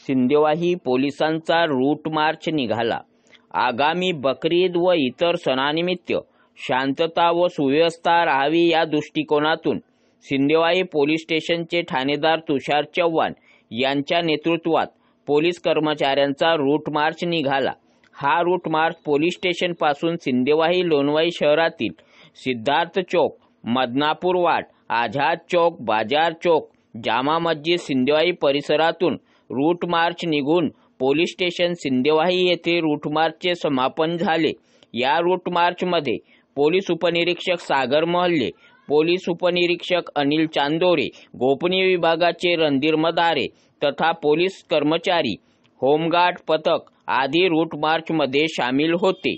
सिंदेवाही पोलिसांचा route march निघाला। आगामी बकरीद व इतर सणानिमित्त शांतता व सुव्यवस्था राहावी या दृष्टिकोनातून सिंदेवाही पोलीस स्टेशनचे ठाणेदार तुषार चव्हाण यांच्या नेतृत्वात पोलीस कर्मचाऱ्यांचा रूट मार्च निघाला। हा रूट मार्च पोलीस स्टेशन पासून सिंदेवाही लोणवाई शहरातील सिद्धार्थ चौक, मदनापूर वाट, आझाद चौक, बाजार चौक, जामा मस्जिद सिंदेवाही परिसरातून रूट मार्च निघून पोलीस स्टेशन सिंदेवाही येथे रूट मार्चचे समापन झाले। या रूट मार्चमध्ये पोलीस उपनिरीक्षक सागर महल्ले, पोलीस उपनिरीक्षक अनिल चांदोरे, गोपनीय विभागाचे रणधीर मदारे तथा पोलीस कर्मचारी, होमगार्ड पथक आदी रूट मार्चमध्ये सामील होते।